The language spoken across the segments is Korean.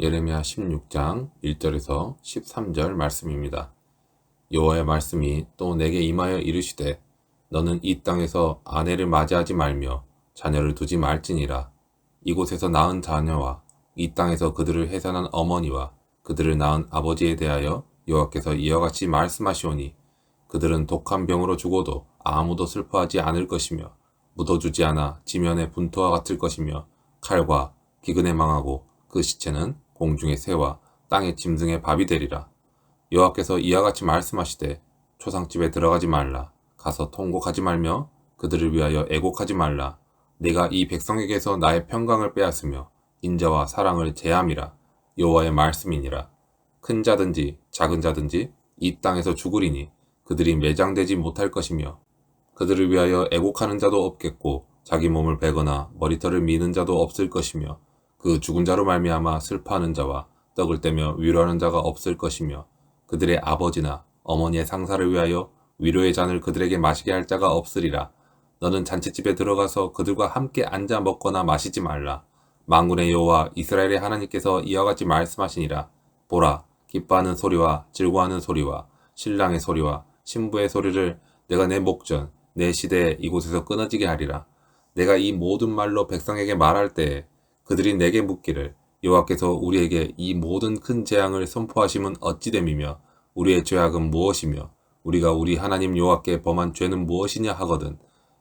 예레미야 16장 1절에서 13절 말씀입니다. 여호와의 말씀이 또 내게 임하여 이르시되 너는 이 땅에서 아내를 맞이하지 말며 자녀를 두지 말지니라. 이곳에서 낳은 자녀와 이 땅에서 그들을 해산한 어머니와 그들을 낳은 아버지에 대하여 여호와께서 이와 같이 말씀하시오니 그들은 독한 병으로 죽어도 아무도 슬퍼하지 않을 것이며 묻어주지 않아 지면의 분토와 같을 것이며 칼과 기근에 망하고 그 시체는 공중의 새와 땅의 짐승의 밥이 되리라. 여호와께서 이와 같이 말씀하시되 초상집에 들어가지 말라. 가서 통곡하지 말며 그들을 위하여 애곡하지 말라. 내가 이 백성에게서 나의 평강을 빼앗으며 인자와 사랑을 제함이라. 여호와의 말씀이니라. 큰 자든지 작은 자든지 이 땅에서 죽으리니 그들이 매장되지 못할 것이며 그들을 위하여 애곡하는 자도 없겠고 자기 몸을 베거나 머리털을 미는 자도 없을 것이며 그 죽은 자로 말미암아 슬퍼하는 자와 떡을 떼며 위로하는 자가 없을 것이며 그들의 아버지나 어머니의 상사를 위하여 위로의 잔을 그들에게 마시게 할 자가 없으리라. 너는 잔치집에 들어가서 그들과 함께 앉아 먹거나 마시지 말라. 만군의 여호와 이스라엘의 하나님께서 이와 같이 말씀하시니라. 보라, 기뻐하는 소리와 즐거워하는 소리와 신랑의 소리와 신부의 소리를 내가 내 목전 내 시대에 이곳에서 끊어지게 하리라. 내가 이 모든 말로 백성에게 말할 때에 그들이 내게 묻기를 여호와께서 우리에게 이 모든 큰 재앙을 선포하심은 어찌 됨이며 우리의 죄악은 무엇이며 우리가 우리 하나님 여호와께 범한 죄는 무엇이냐 하거든.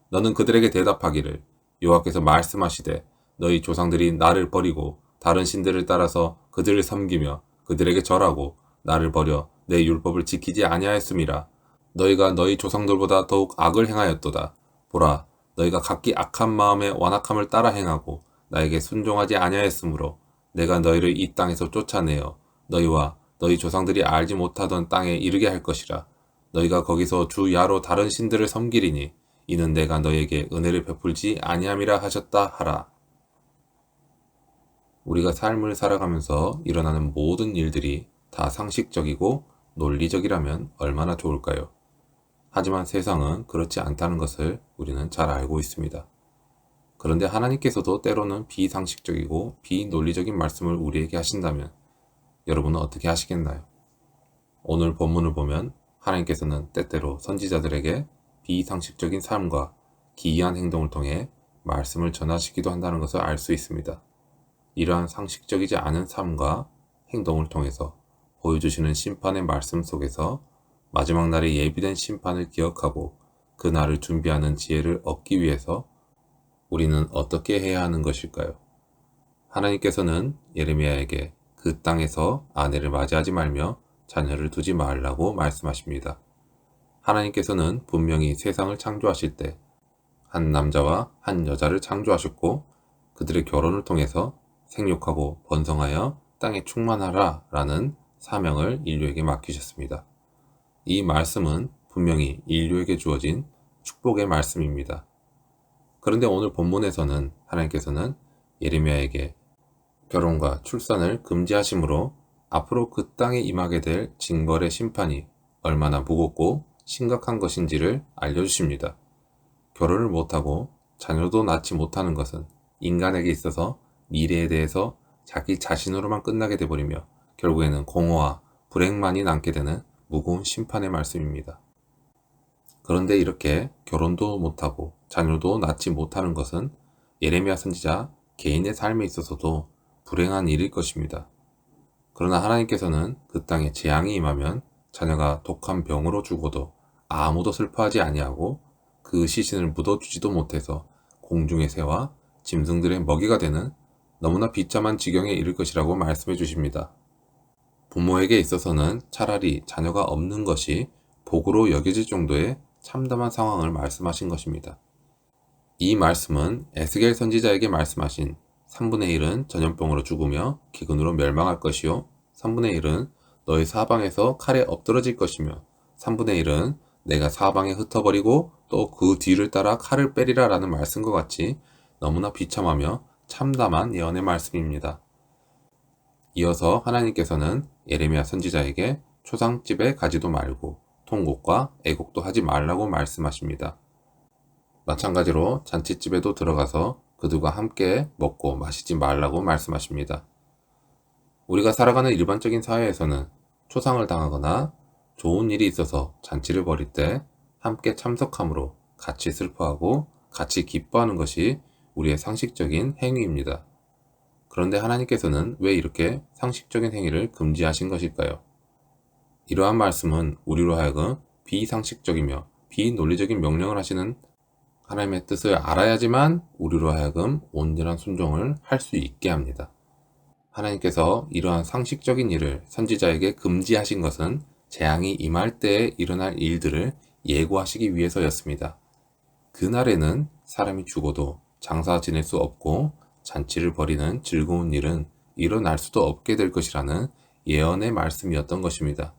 너는 그들에게 대답하기를 여호와께서 말씀하시되 너희 조상들이 나를 버리고 다른 신들을 따라서 그들을 섬기며 그들에게 절하고 나를 버려 내 율법을 지키지 아니하였음이라. 너희가 너희 조상들보다 더욱 악을 행하였도다. 보라, 너희가 각기 악한 마음에 완악함을 따라 행하고 나에게 순종하지 아니하였으므로 내가 너희를 이 땅에서 쫓아내어 너희와 너희 조상들이 알지 못하던 땅에 이르게 할 것이라. 너희가 거기서 주 야로 다른 신들을 섬기리니 이는 내가 너희에게 은혜를 베풀지 아니함이라 하셨다 하라. 우리가 삶을 살아가면서 일어나는 모든 일들이 다 상식적이고 논리적이라면 얼마나 좋을까요? 하지만 세상은 그렇지 않다는 것을 우리는 잘 알고 있습니다. 그런데 하나님께서도 때로는 비상식적이고 비논리적인 말씀을 우리에게 하신다면 여러분은 어떻게 하시겠나요? 오늘 본문을 보면 하나님께서는 때때로 선지자들에게 비상식적인 삶과 기이한 행동을 통해 말씀을 전하시기도 한다는 것을 알 수 있습니다. 이러한 상식적이지 않은 삶과 행동을 통해서 보여주시는 심판의 말씀 속에서 마지막 날에 예비된 심판을 기억하고 그 날을 준비하는 지혜를 얻기 위해서 우리는 어떻게 해야 하는 것일까요? 하나님께서는 예레미야에게 그 땅에서 아내를 맞이하지 말며 자녀를 두지 말라고 말씀하십니다. 하나님께서는 분명히 세상을 창조하실 때 한 남자와 한 여자를 창조하셨고 그들의 결혼을 통해서 생육하고 번성하여 땅에 충만하라 라는 사명을 인류에게 맡기셨습니다. 이 말씀은 분명히 인류에게 주어진 축복의 말씀입니다. 그런데 오늘 본문에서는 하나님께서는 예레미야에게 결혼과 출산을 금지하심으로 앞으로 그 땅에 임하게 될 징벌의 심판이 얼마나 무겁고 심각한 것인지를 알려주십니다. 결혼을 못하고 자녀도 낳지 못하는 것은 인간에게 있어서 미래에 대해서 자기 자신으로만 끝나게 돼버리며 결국에는 공허와 불행만이 남게 되는 무거운 심판의 말씀입니다. 그런데 이렇게 결혼도 못하고 자녀도 낳지 못하는 것은 예레미야 선지자 개인의 삶에 있어서도 불행한 일일 것입니다. 그러나 하나님께서는 그 땅에 재앙이 임하면 자녀가 독한 병으로 죽어도 아무도 슬퍼하지 아니하고 그 시신을 묻어주지도 못해서 공중의 새와 짐승들의 먹이가 되는 너무나 비참한 지경에 이를 것이라고 말씀해 주십니다. 부모에게 있어서는 차라리 자녀가 없는 것이 복으로 여겨질 정도의 참담한 상황을 말씀하신 것입니다. 이 말씀은 에스겔 선지자에게 말씀하신 3분의 1은 전염병으로 죽으며 기근으로 멸망할 것이요 3분의 1은 너희 사방에서 칼에 엎드러질 것이며 3분의 1은 내가 사방에 흩어버리고 또 그 뒤를 따라 칼을 빼리라 라는 말씀과 같이 너무나 비참하며 참담한 예언의 말씀입니다. 이어서 하나님께서는 예레미야 선지자에게 초상집에 가지도 말고 통곡과 애곡도 하지 말라고 말씀하십니다. 마찬가지로 잔치집에도 들어가서 그들과 함께 먹고 마시지 말라고 말씀하십니다. 우리가 살아가는 일반적인 사회에서는 초상을 당하거나 좋은 일이 있어서 잔치를 벌일 때 함께 참석함으로 같이 슬퍼하고 같이 기뻐하는 것이 우리의 상식적인 행위입니다. 그런데 하나님께서는 왜 이렇게 상식적인 행위를 금지하신 것일까요? 이러한 말씀은 우리로 하여금 비상식적이며 비논리적인 명령을 하시는 하나님의 뜻을 알아야지만 우리로 하여금 온전한 순종을 할 수 있게 합니다. 하나님께서 이러한 상식적인 일을 선지자에게 금지하신 것은 재앙이 임할 때에 일어날 일들을 예고하시기 위해서였습니다. 그날에는 사람이 죽어도 장사 지낼 수 없고 잔치를 벌이는 즐거운 일은 일어날 수도 없게 될 것이라는 예언의 말씀이었던 것입니다.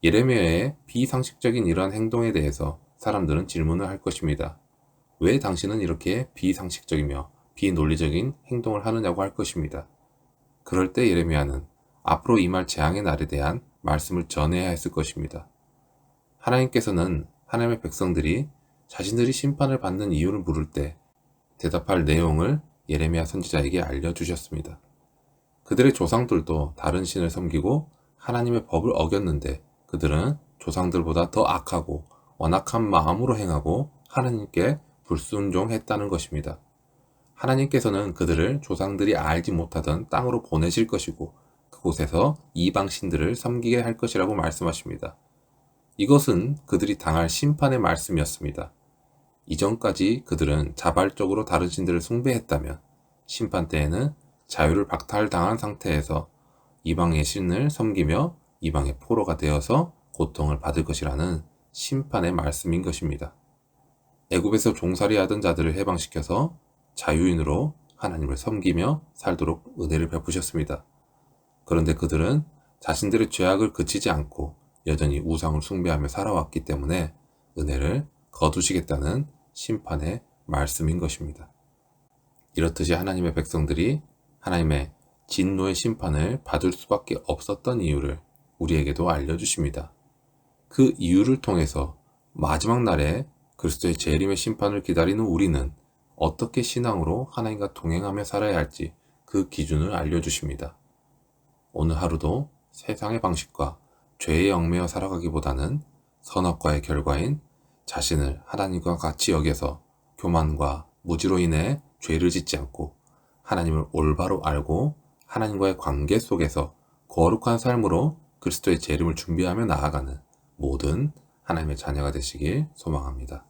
예레미야의 비상식적인 이러한 행동에 대해서 사람들은 질문을 할 것입니다. 왜 당신은 이렇게 비상식적이며 비논리적인 행동을 하느냐고 할 것입니다. 그럴 때 예레미야는 앞으로 임할 재앙의 날에 대한 말씀을 전해야 했을 것입니다. 하나님께서는 하나님의 백성들이 자신들이 심판을 받는 이유를 물을 때 대답할 내용을 예레미야 선지자에게 알려주셨습니다. 그들의 조상들도 다른 신을 섬기고 하나님의 법을 어겼는데 그들은 조상들보다 더 악하고 완악한 마음으로 행하고 하나님께 불순종했다는 것입니다. 하나님께서는 그들을 조상들이 알지 못하던 땅으로 보내실 것이고 그곳에서 이방 신들을 섬기게 할 것이라고 말씀하십니다. 이것은 그들이 당할 심판의 말씀이었습니다. 이전까지 그들은 자발적으로 다른 신들을 숭배했다면 심판 때에는 자유를 박탈당한 상태에서 이방의 신을 섬기며 이방의 포로가 되어서 고통을 받을 것이라는 심판의 말씀인 것입니다. 애굽에서 종살이하던 자들을 해방시켜서 자유인으로 하나님을 섬기며 살도록 은혜를 베푸셨습니다. 그런데 그들은 자신들의 죄악을 그치지 않고 여전히 우상을 숭배하며 살아왔기 때문에 은혜를 거두시겠다는 심판의 말씀인 것입니다. 이렇듯이 하나님의 백성들이 하나님의 진노의 심판을 받을 수밖에 없었던 이유를 우리에게도 알려주십니다. 그 이유를 통해서 마지막 날에 그리스도의 재림의 심판을 기다리는 우리는 어떻게 신앙으로 하나님과 동행하며 살아야 할지 그 기준을 알려주십니다. 오늘 하루도 세상의 방식과 죄에 얽매여 살아가기보다는 선악과의 결과인 자신을 하나님과 같이 여겨서 교만과 무지로 인해 죄를 짓지 않고 하나님을 올바로 알고 하나님과의 관계 속에서 거룩한 삶으로 그리스도의 재림을 준비하며 나아가는 모든 하나님의 자녀가 되시길 소망합니다.